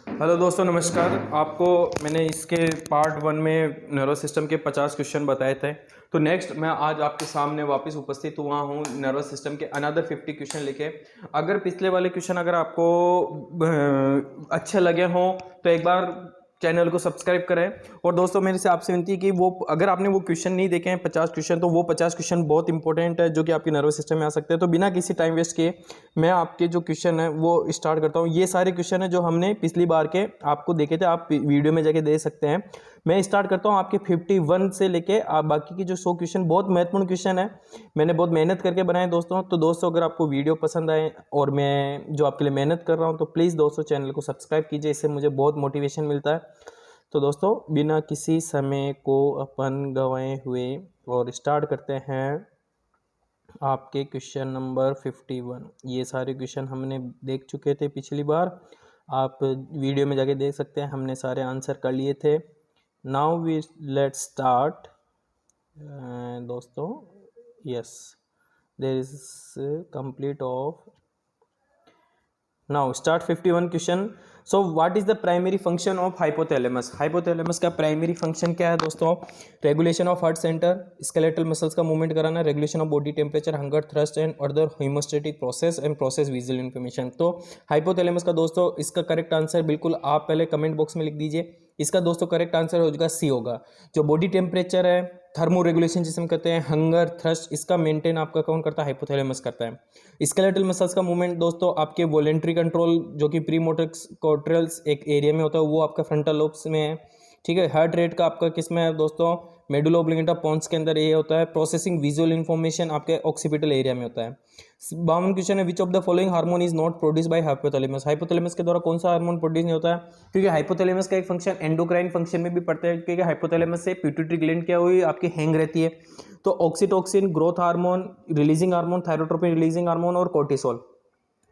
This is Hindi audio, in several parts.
हेलो दोस्तों, नमस्कार। आपको मैंने इसके पार्ट 1 में नर्वस सिस्टम के 50 क्वेश्चन बताए थे। तो नेक्स्ट मैं आज आपके सामने वापस उपस्थित हुआ हूँ नर्वस सिस्टम के अनदर 50 क्वेश्चन लेके। अगर पिछले वाले क्वेश्चन अगर आपको अच्छे लगे हों तो एक बार चैनल को सब्सक्राइब करें। और दोस्तों, मेरे से आपसे विनती है कि वो अगर आपने वो क्वेश्चन नहीं देखे हैं 50 क्वेश्चन, तो वो 50 क्वेश्चन बहुत इंपॉर्टेंट है जो कि आपके नर्वस सिस्टम में आ सकते हैं। तो बिना किसी टाइम वेस्ट किए मैं आपके जो क्वेश्चन है वो स्टार्ट करता हूँ। ये सारे क्वेश्चन है जो हमने पिछली बार के आपको देखे थे, आप वीडियो में जाके दे सकते हैं। मैं स्टार्ट करता हूँ आपके 51 से लेके आप बाकी की जो 100 क्वेश्चन, बहुत महत्वपूर्ण क्वेश्चन है, मैंने बहुत मेहनत करके बनाए दोस्तों। तो दोस्तों, अगर आपको वीडियो पसंद आए और मैं जो आपके लिए मेहनत कर रहा हूँ, तो प्लीज़ दोस्तों चैनल को सब्सक्राइब कीजिए, इससे मुझे बहुत मोटिवेशन मिलता है। तो दोस्तों, बिना किसी समय को अपन गंवाए हुए और स्टार्ट करते हैं आपके क्वेश्चन नंबर 51। ये सारे क्वेश्चन हमने देख चुके थे पिछली बार, आप वीडियो में जाके देख सकते हैं, हमने सारे आंसर कर लिए थे। नाउ वी लेट स्टार्ट दोस्तों। Yes, there is complete of now start 51 question. So what is the primary function of hypothalamus? Hypothalamus का प्राइमरी फंक्शन क्या है दोस्तों? Regulation of heart centre, skeletal muscles का मूवमेंट कराना, regulation of body temperature, hunger, thirst and other homeostatic process and process visual information. तो हाइपोथैलेमस का दोस्तों इसका करेक्ट आंसर बिल्कुल आप पहले कमेंट बॉक्स में लिख दीजिए। इसका दोस्तों करेक्ट आंसर होगा सी होगा। जो बॉडी टेम्परेचर है, थर्मो रेगुलेशन जिसे हम कहते हैं, हंगर, थ्रस्ट, इसका मेंटेन आपका कौन करता है? हाइपोथैलेमस करता है। स्केलेटल मसल्स का मूवमेंट दोस्तों आपके वॉलेंट्री कंट्रोल जो कि प्री मोटर कोर्ट्रल्स एक एरिया में होता है, वो आपका फ्रंटल लोब्स में है। ठीक है। हार्ट रेट का आपका किस में है दोस्तों? मेडुला ऑब्लिंगेटा पोन्स के अंदर ये होता है। प्रोसेसिंग विजुअल इन्फॉर्मेशन आपके ऑक्सीपिटल एरिया में होता है। 52 क्वेश्चन है, विच of the following hormone is not produce by hypothalamus? Hypothalamus के द्वारा कौन सा हार्मोन प्रोड्यूस नहीं होता है? क्योंकि हाइपोथैलेमस का एक फंक्शन एंडोक्राइन फंक्शन में भी पड़ता है, क्योंकि हाइपोथैलेमस से पिट्यूटरी ग्लैंड क्या हुई आपकी हैंग रहती है। तो oxytocin, growth hormone, releasing hormone, thyrotropin releasing hormone और कोर्टिसोल।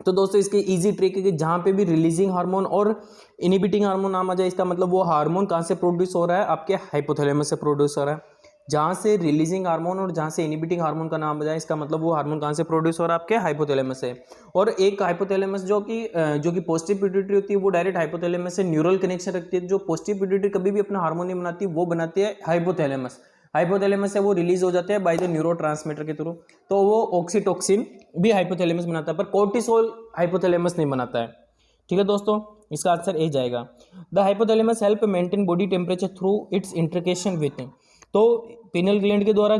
तो दोस्तों इसकी इजी ट्रिक है कि जहां पे भी रिलीजिंग हार्मोन और इनिबिटिंग हार्मोन नाम आ जाए, इसका मतलब वो हार्मोन कहां से प्रोड्यूस हो रहा है? आपके हाइपोथैलेमस से प्रोड्यूस हो रहा है। जहां से रिलीजिंग हार्मोन और जहां से इनिबिटिंग हार्मोन का नाम आ जाए, इसका मतलब वो हार्मोन कहां से प्रोड्यूस हो रहा है? आपके हाइपोथैलेमस से। और एक हाइपोथैलेमस जो कि पोस्टीव पिट्यूटरी होती है, वो डायरेक्ट हाइपोथैलेमस से न्यूरल कनेक्शन रखती है। जो पोस्टीव पिट्यूटरी कभी भी अपना हार्मोन नहीं बनाती, वो बनाती है हाइपोथैलेमस। हाइपोथैलेमस से वो रिलीज हो जाते हैं बाय द न्यूरोट्रांसमीटर के थ्रू। तो वो ऑक्सीटोक्सिन भी हाइपोथैलेमस बनाता है, पर कोर्टिसोल हाइपोथैलेमस नहीं बनाता है। ठीक है दोस्तों, इसका आंसर ए जाएगा। The hypothalamus help maintain body temperature through its interaction with. तो पिनल ग्लैंड के द्वारा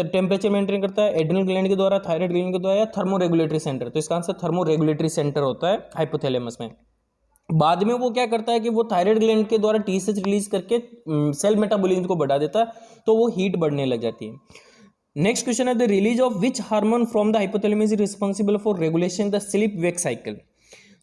टेम्परेचर मेंटेन करता है, एड्रिनल ग्लैंड के द्वारा, थायराइड ग्लैंड के द्वारा, या थर्मो रेगुलेटरी सेंटर। तो इसका आंसर थर्मो रेगुलेटरी सेंटर होता है हाइपोथैलेमस में। बाद में वो क्या करता है कि वो थायराइड ग्लैंड के द्वारा टीएसएच रिलीज करके सेल मेटाबॉलिज्म को बढ़ा देता है, तो वो हीट बढ़ने लग जाती है। नेक्स्ट क्वेश्चन है, the release of which hormone from the hypothalamus is responsible for regulation the sleep wake cycle?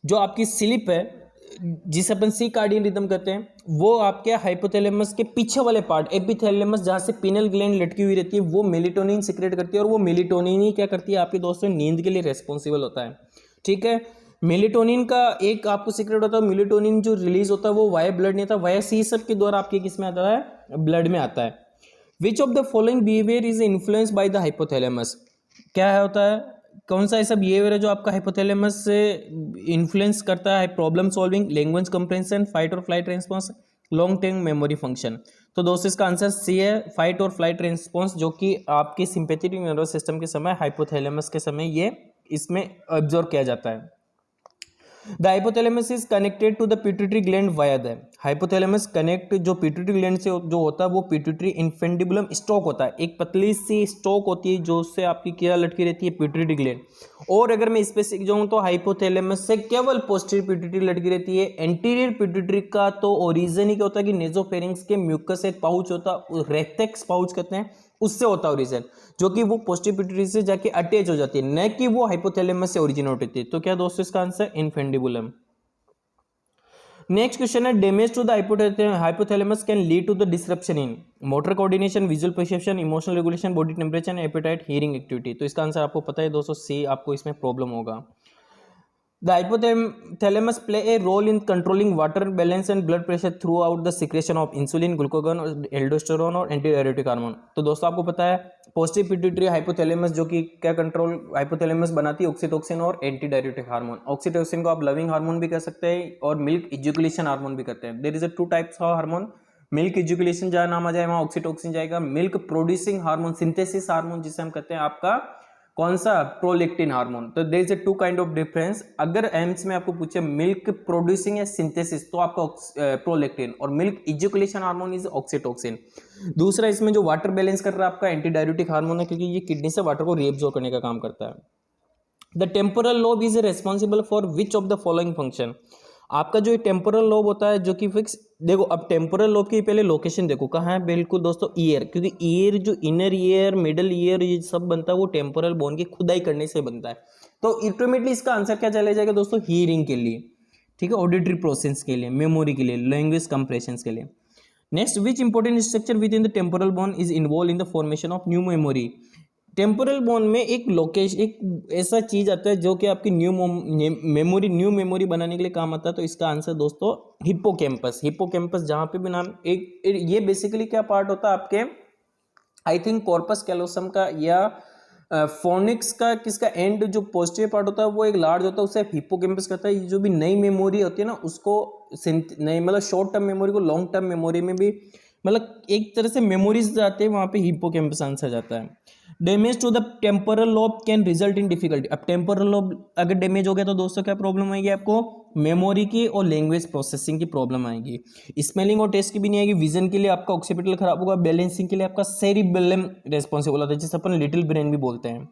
जो आपकी स्लीप है, जिसे अपन सी कार्डियन रिदम कहते हैं, वो आपके हाइपोथैलेमस के पीछे वाले पार्ट एपिथैलेमस, जहां से पिनल ग्लैंड लटकी हुई रहती है, वो मेलेटोनिन सिक्रेट करती है। और वो मेलेटोनिन ही क्या करती है आपके दोस्तों? नींद के लिए रेस्पॉन्सिबल होता है। ठीक है। मेलेटोनिन का एक आपको सीक्रेट होता है, मेलेटोनिन जो रिलीज होता है वो वाया ब्लड नहीं आता, वाया सी सब के द्वारा आपके किस में आता है? ब्लड में आता है। विच of the following behaviour is influence by the hypothalamus? क्या है होता है, कौन सा ऐसा बिहेवियर है जो आपका हाइपोथैलेमस से इन्फ्लुएंस करता है? Problem solving, language comprehension, fight और flight response, long term memory function. तो दोस्तों इसका आंसर सी है, फाइट और फ्लाइट रेस्पॉन्स, जो कि आपके सिंपैथेटिक नर्वस सिस्टम के समय, हाइपोथैलेमस के समय ये इसमें ऑब्जर्व किया जाता है। The hypothalamus is connected to the pituitary gland via the hypothalamus connect जो पिट्यूटरी ग्लैंड से जो होता है वो पिट्यूटरी इन्फेंडिबुलम स्टॉक होता है। एक पतली सी स्टॉक होती है जो उससे आपकी क्या लटकी रहती है? Pituitary gland. और अगर मैं स्पेसिफिक जाऊं तो हाइपोथैलेमस से केवल पोस्टीरियर पिट्यूटरी लटकी रहती है। एंटीरियर पिट्यूटरी का तो ओरिजिन ही क्या होता है कि नेजोफेरिंक्स के म्यूकस एक पाउच होता है, रेक्टेक्स पाउच कहते हैं, उससे होता है ओरिजिन, जो कि वो पोस्टीरियर पिट्यूटरी से जाके अटैच हो जाती है, न कि वो हाइपोथैलेमस से ओरिजिनेट होती है। तो क्या दोस्तों इसका आंसर इन्फेंडिबुलम। नेक्स्ट क्वेश्चन है, damage to the hypothalamus can lead to the disruption in motor coordination, visual perception, emotional regulation, body temperature, appetite, hearing activity. तो इसका आंसर आपको पता है दोस्तों, सी आपको इसमें प्रॉब्लम होगा। The hypothalamus play a role in controlling water balance and blood pressure throughout the secretion of insulin, glucagon, और aldosterone और एंटीडायरेटिक हार्मोन। तो दोस्तों आपको पता है पोस्टिव पिट्यूटरी हाइपोथैलेमस जो कि क्या कंट्रोल हाइपोथैलेमस बनाती है ऑक्सीटोसिन और एंटीडायरेटिक हार्मोन। ऑक्सीटोसिन को आप लविंग हार्मोन भी कह सकते हैं और मिल्क इजुकुलेशन हार्मोन भी कहते हैं। There is a two types of hormone. Milk ejaculation जहाँ नाम आ जाए वहाँ ऑक्सीटोसिन जाएगा। Milk producing hormone synthesis hormone जिसे हम कहते हैं आपका कौन सा प्रोलेक्टिन हार्मोन। तो there is a two kind of difference. अगर एम्स में आपको पूछे मिल्क प्रोड्यूसिंग या सिंथेसिस तो आपका प्रोलेक्टिन और मिल्क इजुकुलेशन हार्मोन इज ऑक्सीटोसिन। दूसरा इसमें जो वाटर बैलेंस कर रहा है आपका एंटीडायरेटिक हार्मोन है क्योंकि ये किडनी से वाटर को रीअब्सॉर्ब करने का काम करता है। The temporal lobe is responsible for which of the following function. आपका जो टेम्पोरल लोब होता है जो कि फिक्स देखो अब टेम्पोरल लोब की पहले लोकेशन देखो कहाँ है, बिल्कुल दोस्तों ईयर, क्योंकि ईयर जो इनर ईयर मिडल ईयर ये सब बनता है वो टेम्पोरल बोन की खुदाई करने से बनता है। तो अल्टीमेटली इसका आंसर क्या चला जाएगा दोस्तों, हियरिंग के लिए, ठीक है, ऑडिटरी प्रोसेस के लिए, मेमोरी के लिए, लैंग्वेज कंप्रेशन के लिए। Next, which important structure with in the temporal bone is involve in the formation of new memory. Temporal bone में एक लोकेशन एक ऐसा चीज आता है जो कि आपकी न्यू मेमोरी बनाने के लिए काम आता है। तो इसका आंसर दोस्तों हिप्पोकैम्पस। हिप्पोकैम्पस जहाँ पे भी नाम ये बेसिकली क्या पार्ट होता है आपके, आई थिंक कॉर्पस कैलोसम का या फोनिक्स का किसका एंड जो पॉजिटिव पार्ट होता है वो एक लार्ज होता है उसे हिप्पोकैम्पस कहता है। जो भी नई मेमोरी होती है ना उसको नई मतलब शॉर्ट टर्म मेमोरी को लॉन्ग टर्म मेमोरी में भी मतलब एक तरह से मेमोरीज जाते हैं वहाँ पे हिप्पोकैम्पस आंसर जाता है। Damage to the temporal lobe can result in difficulty. अब टेम्पोरल लोब अगर डैमेज हो गया तो दोस्तों क्या प्रॉब्लम आएगी आपको, मेमोरी की और लैंग्वेज प्रोसेसिंग की प्रॉब्लम आएगी। स्मेलिंग और टेस्ट की भी नहीं आएगी। विजन के लिए आपका ऑक्सीपिटल खराब होगा। बैलेंसिंग के लिए आपका सेरिबेलम रेस्पॉन्सिबल होता है जिसे अपन लिटिल ब्रेन भी बोलते हैं।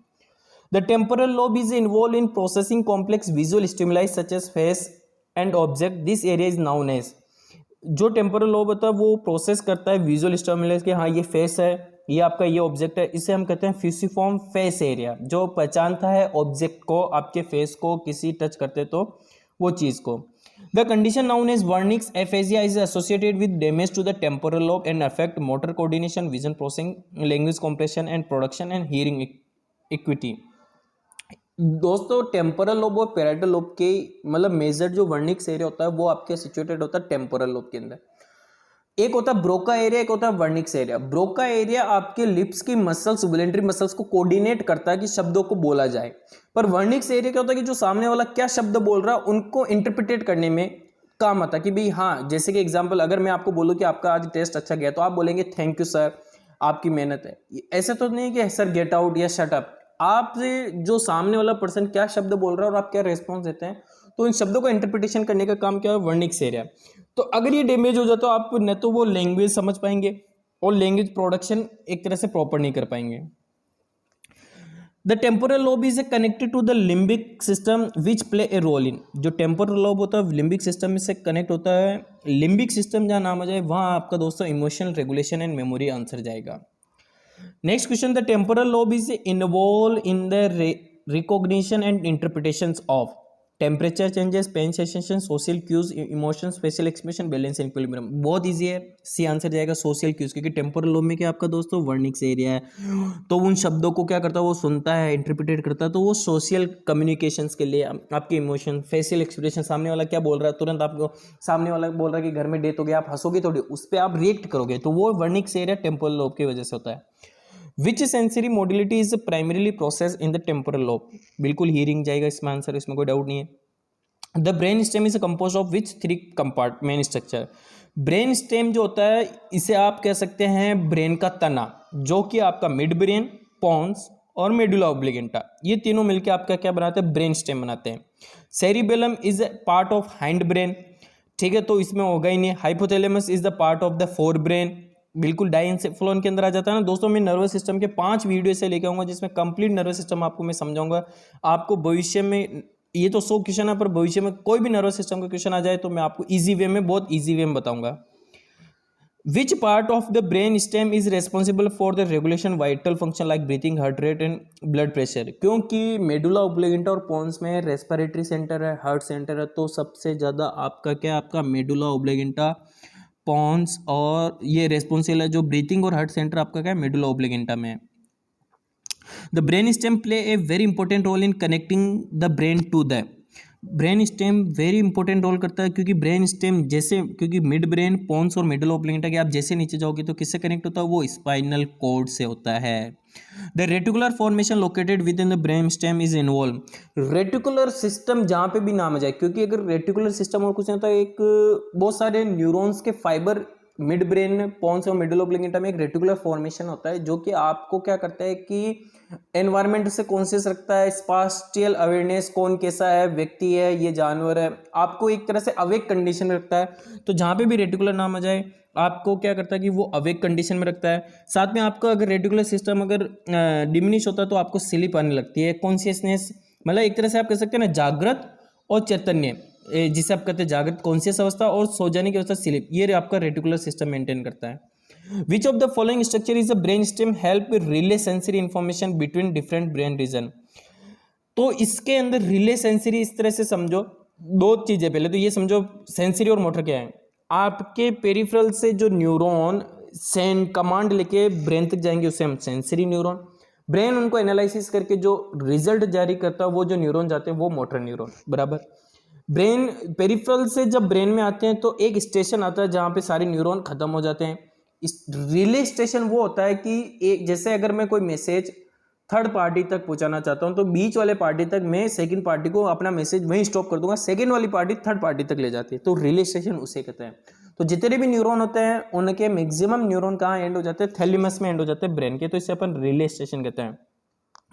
The temporal lobe is involve in processing complex visual stimuli such as face and object. This area is known as, जो टेम्पोरल लोब होता है वो प्रोसेस करता है विजुअल स्टिमुलस के, हाँ ये फेस है, ये आपका ये ऑब्जेक्ट है, इसे हम कहते हैं फ्यूसिफॉर्म फेस एरिया, जो पहचानता है ऑब्जेक्ट को, आपके फेस को किसी टच करते तो वो चीज़ को। The condition known as Wernicke's aphasia is associated with damage to the temporal lobe and affect motor coordination, vision processing, language compression and production and hearing equity. दोस्तों टेम्पोरल लोब और पैराइटल लोब के मतलब मेजर जो वर्निक्स एरिया होता है वो आपके सिचुएटेड होता है टेम्पोरल लोब के अंदर। एक होता है ब्रोका एरिया, एक होता है वर्निक्स एरिया। ब्रोका एरिया आपके लिप्स की मसल्स, वोलेंट्री मसल्स को कोऑर्डिनेट करता है कि शब्दों को बोला जाए। पर वर्निक्स एरिया क्या होता है कि जो सामने वाला क्या शब्द बोल रहा है उनको इंटरप्रिटेट करने में काम आता है कि भाई हाँ, जैसे कि एग्जांपल अगर मैं आपको बोलूं कि आपका आज टेस्ट अच्छा गया तो आप बोलेंगे थैंक यू सर, आपकी मेहनत है। ऐसे तो नहीं कि सर गेट आउट या शट अप। आप जो सामने वाला पर्सन क्या शब्द बोल रहा है और आप क्या रेस्पॉन्स देते हैं, तो इन शब्दों को इंटरप्रिटेशन करने का काम क्या है, वर्निक्स एरिया। तो अगर ये डैमेज हो जाए तो आप न तो वो लैंग्वेज समझ पाएंगे और लैंग्वेज प्रोडक्शन एक तरह से प्रॉपर नहीं कर पाएंगे। The temporal lobe is connected to the limbic system which play a role in. जो टेम्पोरल लोब होता है लिम्बिक सिस्टम से कनेक्ट होता है। लिम्बिक सिस्टम जहाँ नाम आ जाए वहाँ आपका दोस्तों emotional regulation and memory answer जाएगा। Next question, the temporal lobe is involve in the recognition and interpretation of temperature changes, pain sensation, social cues, emotion, special expression, balance and equilibrium. बहुत इजी है, सी आंसर जाएगा सोशल क्यूज, क्योंकि टेम्पोरल लोब में क्या आपका दोस्तों वर्निक्स एरिया है, तो उन शब्दों को क्या करता है वो सुनता है, इंटरप्रिटेट करता है, तो वो सोशल कम्युनिकेशंस के लिए आपके इमोशन, फेशियल एक्सप्रेशन, सामने वाला क्या बोल रहा है तुरंत आपको, सामने वाला बोल रहा है कि घर में डेथ हो गया, आप हंसोगे थोड़ी, उस पर आप रिएक्ट करोगे, तो वो वर्निक्स एरिया टेम्पोरल लोब की वजह से होता है। Which sensory modality is primarily process in the temporal lobe, बिल्कुल हियरिंग जाएगा इसमें आंसर, इसमें कोई डाउट नहीं है। The brain stem is compose of which 3 compartment structure. Brain stem जो होता है इसे आप कह सकते हैं ब्रेन का तना, जो कि आपका मिड ब्रेन, पोन्स और मेडुला ऑब्लिगेंटा, ये तीनों मिलकर आपका क्या बनाते हैं, ब्रेन स्टेम बनाते हैं। Cerebellum is part of hind brain, ठीक है, तो इसमें होगा ही नहीं। Hypothalamus is the part of the fore brain, बिल्कुल डाइंसेफेलॉन के अंदर आ जाता है ना दोस्तों। मैं नर्वस सिस्टम के 5 वीडियो से लेके आऊंगा जिसमें कंप्लीट नर्वस सिस्टम आपको मैं समझाऊंगा। आपको भविष्य में ये तो 100 क्वेश्चन है, पर भविष्य में कोई भी नर्वस सिस्टम का क्वेश्चन आ जाए तो मैं आपको इजी वे में, बहुत इजी वे में बताऊंगा। Which part of the brain stem is responsible for the regulation vital function like breathing, heart rate and blood pressure. क्योंकि मेडुला ऑब्लिगेंटा और पोन्स में रेस्पिरेटरी सेंटर है, हार्ट सेंटर है, तो सबसे ज़्यादा आपका क्या, आपका मेडुला ऑब्लिगेंटा, पोन्स और ये रेस्पॉन्सिबल है। जो ब्रीथिंग और हार्ट सेंटर आपका क्या है, मेडुला ऑब्लिगेंटा में है। The brain stem play a very important role in connecting the brain to the brain stem very important role करता है, क्योंकि ब्रेन स्टेम जैसे, क्योंकि मिड ब्रेन, पोन्स और मिडल ऑब्लिंगटा के आप जैसे नीचे जाओगे तो किससे कनेक्ट होता है, वो स्पाइनल कॉर्ड से होता है। The reticular formation located with in the brain stem is involve. Reticular system जहाँ पे भी नाम आ जाए, क्योंकि अगर रेटिकुलर सिस्टम और कुछ नहीं होता, एक बहुत सारे न्यूरॉन्स के फाइबर मिड ब्रेन, पोन्स और मिडल ऑब्लिंगटा में एक रेटिकुलर फॉर्मेशन होता है, जो कि आपको क्या करता है कि एनवायरमेंट से कॉन्शियस रखता है, स्पाशियल अवेयरनेस, कौन कैसा है, व्यक्ति है, ये जानवर है, आपको एक तरह से अवेक कंडीशन में रखता है। तो जहाँ पे भी रेटिकुलर नाम आ जाए आपको क्या करता है कि वो अवेक कंडीशन में रखता है। साथ में आपका अगर रेटिकुलर सिस्टम अगर डिमिनिश होता है तो आपको स्लीप आने लगती है, कॉन्शियसनेस, मतलब एक तरह से आप कह सकते हैं ना जागृत और चैतन्य, जिसे आप कहते हैं जागृत कॉन्शियस अवस्था और सो जाने की अवस्था स्लीप, ये आपका रेटिकुलर सिस्टम मेंटेन करता है। Which of the following structure is a brainstem help relay sensory information between different brain region? तो इसके अंदर रिले सेंसरी इस तरह से समझो, दो चीजें, पहले तो ये समझो सेंसरी और मोटर क्या है। आपके पेरिफेरल से जो न्यूरॉन सेंड कमांड लेके ब्रेन तक जाएंगे उसे हम सेंसरी न्यूरॉन, ब्रेन उनको एनालिसिस करके जो रिजल्ट जारी करता है वो जो न्यूरॉन जाते हैं वो मोटर न्यूरॉन, बराबर। ब्रेन पेरिफेरल से जब ब्रेन में आते हैं तो एक स्टेशन आता है जहाँ पे सारे न्यूरॉन खत्म हो जाते हैं। इस रिले स्टेशन वो होता है कि एक, जैसे अगर मैं कोई मैसेज थर्ड पार्टी तक पहुंचाना चाहता हूं तो बीच वाले पार्टी तक मैं सेकंड पार्टी को अपना मैसेज वहीं स्टॉप कर दूंगा, सेकंड वाली पार्टी थर्ड पार्टी तक ले जाती है, तो रिले स्टेशन उसे कहते हैं। तो जितने भी न्यूरॉन होते हैं उनके मैक्सिमम न्यूरॉन कहाँ एंड हो जाते हैं, थैलेमस में एंड हो जाते हैं ब्रेन के, तो इसे अपन रिले स्टेशन कहते हैं।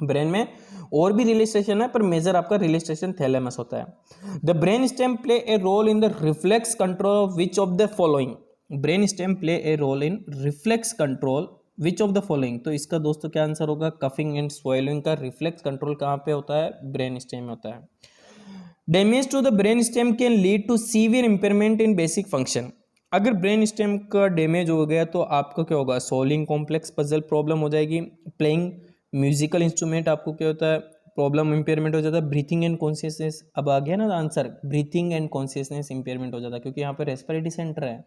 ब्रेन में और भी रिले स्टेशन है पर मेजर आपका रिले स्टेशन थैलेमस होता है। The brain stem play a role in the reflex control of which of the following. Brain stem play a role in reflex control which of the following. तो इसका दोस्तों क्या आंसर होगा, कफिंग एंड स्वेलिंग का रिफ्लेक्स कंट्रोल कहाँ पे होता है, ब्रेन स्टेम में होता है। Damage to the brain stem can lead to severe impairment in basic function. अगर ब्रेन स्टेम का डैमेज हो गया तो आपको क्या होगा, सोल्विंग कॉम्प्लेक्स पजल प्रॉब्लम हो जाएगी, प्लेइंग म्यूजिकल इंस्ट्रूमेंट आपको क्या होता है, प्रॉब्लम इंपेयरमेंट हो जाता है, ब्रीथिंग एंड कॉन्शियसनेस, अब आ गया ना answer, breathing and consciousness impairment हो जाता है क्योंकि यहाँ पर रेस्पिरेटरी सेंटर है।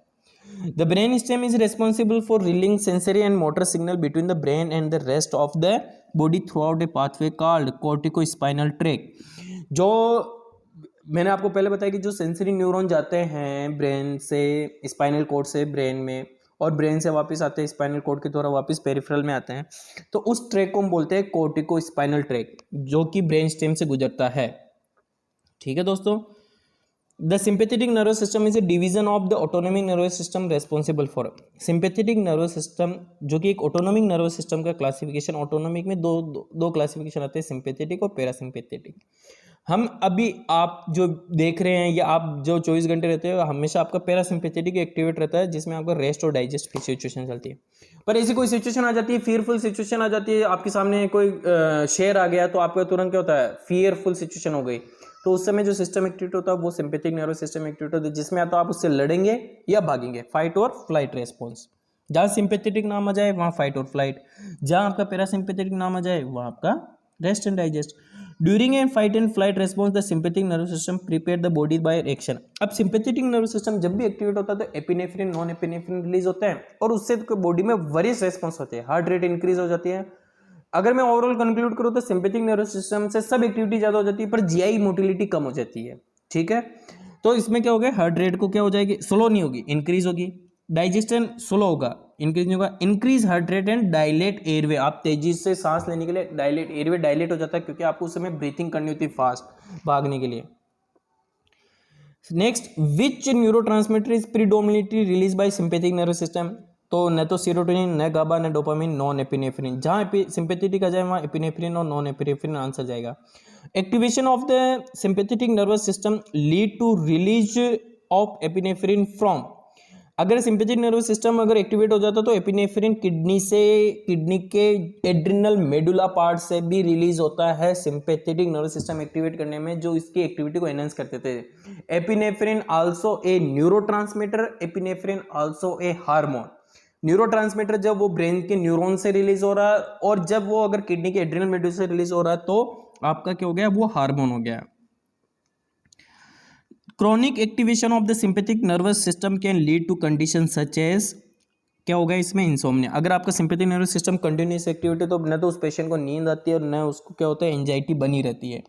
The brain stem is responsible for relaying sensory and motor signal between the brain and the rest of the body throughout a pathway called corticospinal tract। जो मैंने आपको पहले बताया कि जो सेंसरी न्यूरॉन जाते हैं ब्रेन से स्पाइनल कॉर्ड से ब्रेन में, और ब्रेन से वापस आते हैं स्पाइनल कॉर्ड के द्वारा वापस पेरिफेरल में आते हैं, तो उस ट्रैक को हम बोलते हैं कॉर्टिकोस्पाइनल ट्रैक, जो कि ब्रेन स्टेम से गुजरता है। ठीक है दोस्तों। The sympathetic nervous system is a division of the autonomic nervous system responsible for sympathetic nervous system, जो कि एक ऑटोनॉमिक नर्वस सिस्टम का क्लासिफिकेशन, ऑटोनॉमिक में दो क्लासिफिकेशन आते हैं, सिंपैथेटिक और पैरासिम्पैथेटिक। हम अभी आप जो देख रहे हैं या आप जो 24 घंटे रहते हो हमेशा आपका पैरासिम्पैथेटिक एक्टिवेट रहता है, जिसमें आपका रेस्ट और डाइजेस्ट की सिचुएशन चलती है। पर ऐसी कोई सिचुएशन आ जाती है, फियरफुल सिचुएशन आ जाती है, आपके सामने कोई शेर आ गया तो आपका तुरंत क्या होता है, फियरफुल सिचुएशन हो गई, तो उस समय जो सिस्टम एक्टिवेट होता है वो सिंपैथिक नर्वस सिस्टम एक्टिवेट होता है, जिसमें या तो आप उससे लड़ेंगे या भागेंगे, फाइट और फ्लाइट रेस्पॉन्स। जहाँ सिंपैथेटिक नाम आ जाए वहाँ फाइट और फ्लाइट, जहाँ आपका पैरासिम्पैथेटिक नाम आ जाए वहाँ आपका rest and digest. During and fight and flight response the sympathetic nervous system prepare the body by action. अब सिंपैथेटिक नर्वस सिस्टम जब भी एक्टिवेट होता है तो एपिनेफ्रिन नॉन एपिनेफ्रिन रिलीज होते हैं और उससे बॉडी में वरियस रेस्पॉन्स होते हैं, हार्ट रेट इंक्रीज हो जाती है। अगर मैं ओवरऑल कंक्लूड करूं तो सिंपैथिक नर्वस सिस्टम से सब एक्टिविटी ज्यादा हो जाती है पर जीआई मोटिलिटी कम हो जाती है। ठीक है, तो इसमें क्या हो गया, हार्ट रेट को क्या हो जाएगी, स्लो नहीं होगी, इंक्रीज होगी, डाइजेशन स्लो होगा, इंक्रीज नहीं होगा, increase heart rate and dilate airway, आप तेजी से सांस लेने के लिए डायलेट एयरवे डायलेट हो जाता है क्योंकि आपको उस समय ब्रीथिंग करनी होती है फास्ट भागने के लिए। Next, which neurotransmitter is predominately release by sympathetic nervous system. तो न तो सीरोटोनिन, न गाबा, न डोपामिन, नॉन एपिनेफ्रिन। जहाँ सिंपैथेटिक आ जाए वहाँ एपिनेफ्रिन और नॉन एपिनेफ्रिन आंसर जाएगा। Activation of the sympathetic nervous system lead to release of epinephrine from. अगर सिंपैथिक नर्वस सिस्टम अगर एक्टिवेट हो जाता तो एपिनेफ्रिन किडनी के एड्रिनल मेडुला पार्ट से भी रिलीज होता है सिंपैथेटिक नर्वस सिस्टम एक्टिवेट करने में, जो इसकी एक्टिविटी को एनहांस करते थे। Epinephrine also a neurotransmitter, epinephrine also a hormone. Neurotransmitter जब वो ब्रेन के न्यूरॉन से रिलीज हो रहा है और जब वो अगर किडनी के एड्रिनल मेडुला से रिलीज हो रहा है तो आपका क्या हो गया, वो हार्मोन हो गया। Chronic activation of the sympathetic nervous system can lead to condition such as, क्या होगा इसमें, इंसोम्निया। अगर आपका sympathetic nervous system continuous activity तो न तो उस पेशेंट को नींद आती है और न उसको क्या होता है एंजाइटी बनी रहती है।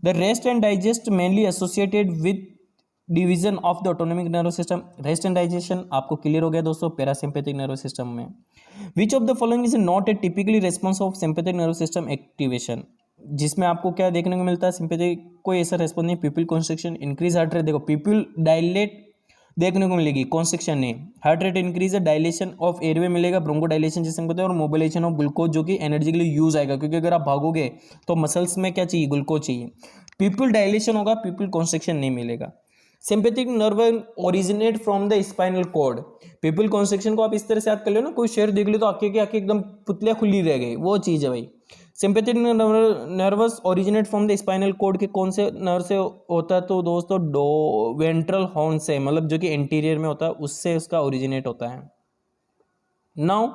The rest and digest mainly associated with division of the autonomic nervous system. Rest and digestion आपको क्लियर हो गया दोस्तों पैरासिम्पैथिक नर्वस सिस्टम में। विच of the following is not a typically response of sympathetic nervous system activation, जिसमें आपको क्या देखने को मिलता है, सिंपैथिक कोई ऐसा रेस्पॉन्स नहीं। People constriction, increase heart rate, देखो पीपल डायलेट देखने को मिलेगी, कॉन्स्ट्रिक्शन नहीं। हार्ट रेट इंक्रीज है, डायलेशन ऑफ एयरवे मिलेगा, ब्रोंको डायलेशन जिसे हम कहते हैं, और मोबिलाइजेशन ऑफ ग्लूकोज जो कि एनर्जी के लिए यूज आएगा, क्योंकि अगर आप भागोगे तो मसल्स में क्या चाहिए, ग्लूकोज चाहिए। पीपल डायलेशन होगा, पीपल कॉन्स्ट्रिक्शन नहीं मिलेगा। Sympathetic nerve originate from the spinal cord. Pupil constriction को आप इस तरह से याद कर लो ना, कोई शेर देख लो तो आंखें की आंखें एकदम पुतलियां खुली रह गई, वो चीज़ है भाई। Sympathetic nervous originate from the spinal cord के कौन से नर्व से होता है, तो दोस्तों वेंट्रल हॉर्न से, मतलब जो कि एंटीरियर में होता है उससे उसका ओरिजिनेट होता है। Now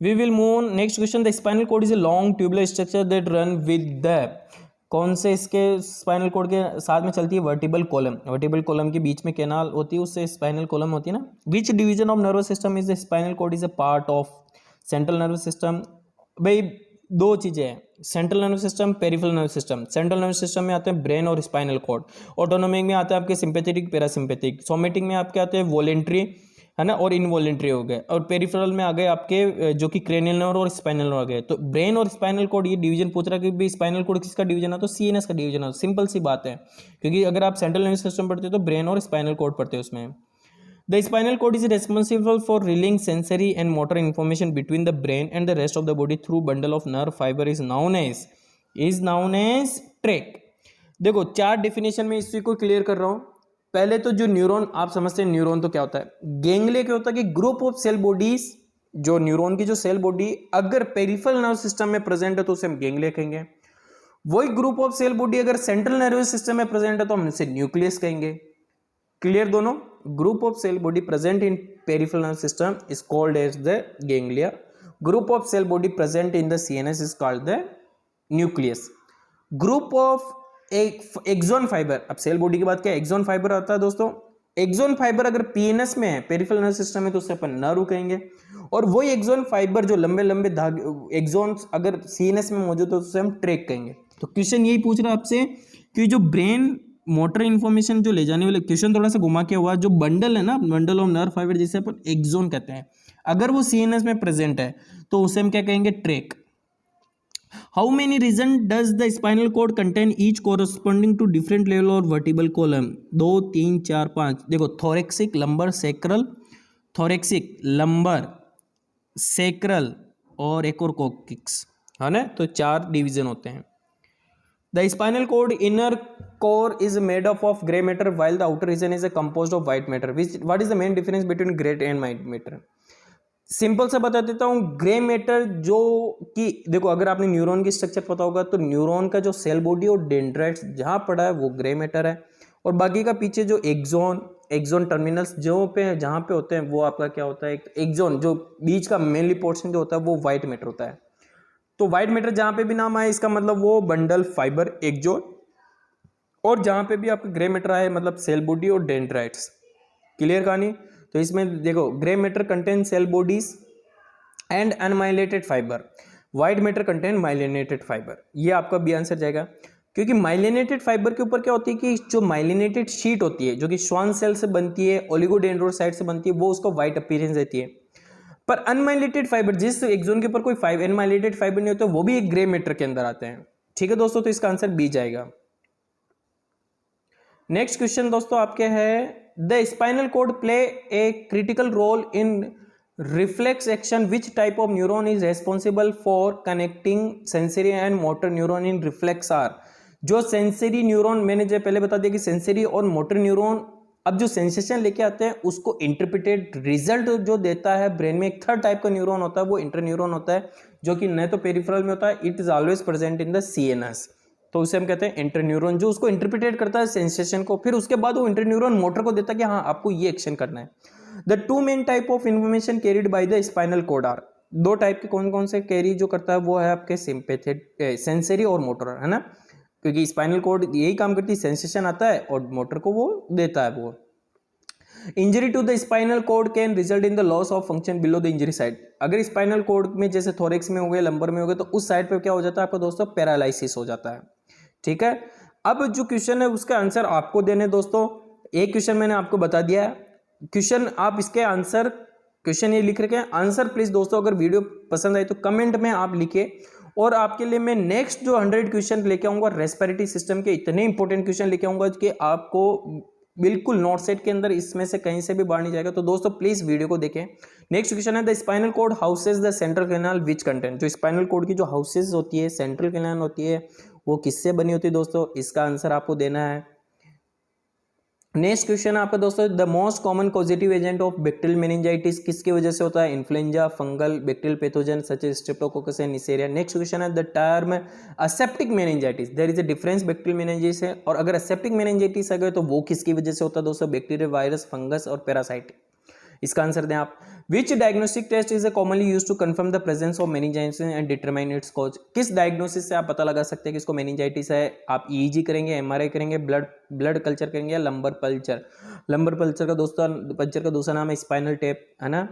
we will move on next question. The spinal cord is a long tubular structure that run with the, कौन से इसके स्पाइनल कॉर्ड के साथ में चलती है, वर्टिबल कॉलम। वर्टिबल कॉलम के बीच में कैनाल होती है, उससे स्पाइनल कॉलम होती है ना। Which division of nervous system is the spinal cord is a part of central nervous system. भाई दो चीजें हैं, central nervous system, peripheral nervous system. Central nervous system में आते हैं ब्रेन और स्पाइनल कॉर्ड। ऑटोनोमिक में आते हैं आपके सिंपैथेटिक, पैरासिम्पैथिक। सोमेटिक में आपके आते हैं वॉलेंट्री, है ना, और इनवॉलेंट्री हो गए। और पेरिफेरल में आ गए आपके जो कि क्रेनियल नर्व और स्पाइनल नर्व आ गए। तो ब्रेन और स्पाइनल कॉर्ड ये डिवीजन पूछ रहा है कि भाई स्पाइनल कॉर्ड किसका डिवीजन है, तो सीएनएस का डिवीजन है। सिंपल सी बात है, क्योंकि अगर आप सेंट्रल नर्वस सिस्टम पढ़ते हो तो ब्रेन और स्पाइनल कॉर्ड पढ़ते हो उसमें। The spinal cord is responsible for relaying sensory and motor information between the brain and the rest of the body through bundle of nerve fiber is known as trach। देखो चार डेफिनेशन में इसी को क्लियर कर रहा हूं। पहले तो जो न्यूरॉन आप समझते हैं, न्यूरॉन तो क्या होता है, गेंगलिया क्या होता है कि ग्रुप ऑफ सेल बॉडीज, जो न्यूरॉन की जो सेल बॉडी अगर पेरिफेरल नर्व सिस्टम में प्रेजेंट है तो उसे हम गेंगलिया कहेंगे। वही ग्रुप ऑफ सेल बॉडी अगर सेंट्रल नर्वस सिस्टम में प्रेजेंट है तो हम इसे न्यूक्लियस कहेंगे। क्लियर दोनों। Group of cell body present in peripheral nerve system is called as the ganglia. Group of cell body present in the CNS is called the nucleus. Group of axon fiber, अब सेल बॉडी की बात क्या, एक्सॉन फाइबर आता है दोस्तों। एक्सॉन फाइबर अगर पीएनएस में है, पेरिफेरल नर्व सिस्टम में, तो उसे अपन नर्व कहेंगे। और वही एक्सॉन फाइबर जो लंबे लंबे धागे एक्सॉन्स अगर सीएनएस में मौजूद है तो उसे हम ट्रैक कहेंगे। तो क्वेश्चन यही पूछ रहा है आपसे कि जो ब्रेन मोटर इन्फॉर्मेशन जो ले जाने वाले, क्वेश्चन थोड़ा सा घुमा के हुआ, जो बंडल है ना, बंडल ऑफ नर्व फाइबर जिसे अपन एक्सॉन कहते हैं, अगर वो सीएनएस में प्रेजेंट है तो उसे हम क्या कहेंगे, tract. How many region does the spinal cord contain each corresponding to different level और वर्टिबल कॉलम। 2 3 4 5। देखो thoracic, lumbar, sacral, thoracic, lumbar, sacral और एक और कोक्सिक्स, है ना। तो चार डिवीजन होते हैं। The spinal cord inner core is made up of gray matter while the outer region is composed of white matter. What is the main difference between gray and white matter? Simple सा बता देता हूँ। ग्रे मैटर जो कि देखो अगर आपने न्यूरॉन की स्ट्रक्चर पता होगा तो न्यूरॉन का जो सेल बॉडी और डेंड्राइट्स जहाँ पड़ा है वो ग्रे मैटर है, और बाकी का पीछे जो एक्सॉन टर्मिनल्स जो पे जहाँ पे होते हैं वो आपका क्या होता है, एक्सॉन जो बीच का मेनली पोर्शन जो होता है वो व्हाइट मैटर होता है। तो व्हाइट मैटर जहां पे भी नाम आए इसका मतलब वो बंडल, फाइबर, एक्सॉन, और जहां पे भी आपका ग्रे मैटर आए मतलब सेल बॉडी और डेंड्राइट्स। क्लियर कहानी। तो इसमें देखो grey matter contain cell bodies and unmyelinated fibre, white matter contain myelinated fibre. ये आपका भी आंसर जाएगा, क्योंकि माइलिनेटेड फाइबर के ऊपर क्या होती है कि जो माइलिनेटेड शीट होती है जो कि श्वान सेल से बनती है, ओलिगोडेंड्रोसाइट से बनती है, वो उसको व्हाइट अपीयरेंस देती है। पर अनमाइलेटेड फाइबर, जिस एक्सॉन के ऊपर कोई अनमाइलेटेड फाइबर नहीं होता, वो भी एक ग्रे मैटर के अंदर आते हैं। ठीक है दोस्तों, तो इसका आंसर बी जाएगा। नेक्स्ट क्वेश्चन दोस्तों आपके है, the spinal cord play a critical role in reflex action, which type of neuron is responsible for connecting sensory and motor neuron in reflex arc. जो सेंसरी न्यूरॉन, मैंने जो पहले बता दिया कि सेंसरी और मोटर न्यूरॉन अब जो सेंसेशन लेके आते हैं उसको इंटरप्रिटेड रिजल्ट जो देता है ब्रेन में, एक थर्ड टाइप का न्यूरॉन होता है, वो इंटरन्यूरॉन होता है, जो कि न तो पेरिफेरल में होता है, it is always present in the CNS. तो उसे हम कहते हैं इंटरन्यूरॉन, जो उसको इंटरप्रिटेट करता है सेंसेशन को, फिर उसके बाद वो इंटरन्यूरॉन मोटर को देता है कि हाँ आपको ये एक्शन करना है। The two main type of information carried by the spinal cord are, दो टाइप के कौन कौन से कैरी जो करता है वो है आपके सिंपैथेटिक, सेंसरी और मोटर, है ना, क्योंकि स्पाइनल कॉर्ड यही काम करती है, सेंसेशन आता है और मोटर को वो देता है वो। Injury to the spinal cord can result in the loss of function below the injury side. अगर स्पाइनल कॉर्ड में जैसे थोरेक्स में हो गए, लंबर में हो गए, तो उस साइड पे क्या हो जाता है आपका दोस्तों, पैरालिसिस हो जाता है। ठीक है, अब जो क्वेश्चन है उसका आंसर आपको देने दोस्तों। एक क्वेश्चन मैंने आपको बता दिया है, क्वेश्चन आप इसके आंसर, क्वेश्चन ये लिख रखे हैं, आंसर प्लीज दोस्तों अगर वीडियो पसंद आई तो कमेंट में आप लिखिए। और आपके लिए मैं नेक्स्ट जो 100 क्वेश्चन लेके आऊंगा रेस्पिरेटरी सिस्टम के, इतने इंपॉर्टेंट क्वेश्चन लेके आऊंगा कि आपको बिल्कुल नोट सेट के अंदर इसमें से कहीं से भी बाहर नहीं जाएगा। तो दोस्तों प्लीज वीडियो को देखें। नेक्स्ट क्वेश्चन है the spinal cord houses the central canal which content. जो स्पाइनल कॉर्ड की जो हाउसेज होती है, सेंट्रल कैनाल होती है, वो किससे बनी होती है दोस्तों, इसका आंसर आपको देना है। नेक्स्ट क्वेश्चन आपका दोस्तों the most common positive agent of bacterial meningitis किसकी वजह से होता है, influenza, fungal, bacterial pathogen such as streptococcus and neisseria. Next question है the term aseptic meningitis, there is a difference bacterial meningitis है, और अगर असेप्टिक मेनिंजाइटिस आ गए तो वो किसकी वजह से होता है दोस्तों, बैक्टीरिया, वायरस, फंगस और पैरासाइट। इसका आंसर दें आप। Which diagnostic test is commonly use to confirm the presence of meningitis and determine its cause. किस डायग्नोसिस से आप पता लगा सकते हैं कि इसको मेनिंजाइटिस है, आप ईईजी करेंगे, एमआरआई करेंगे, ब्लड कल्चर करेंगे या लंबर पल्चर। लंबर पल्चर का दोस्तों पल्चर का दूसरा नाम है स्पाइनल टेप, है ना।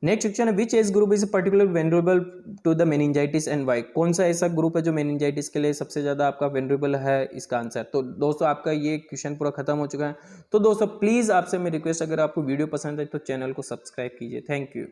नेक्स्ट क्वेश्चन है which age group is particular vulnerable to the meningitis and why. कौन सा ऐसा ग्रुप है जो मेनिंजाइटिस के लिए सबसे ज्यादा आपका वेनरेबल है, इसका आंसर। तो दोस्तों आपका ये क्वेश्चन पूरा खत्म हो चुका है। तो दोस्तों प्लीज आपसे मेरी रिक्वेस्ट, अगर आपको वीडियो पसंद है तो चैनल को सब्सक्राइब कीजिए। Thank you.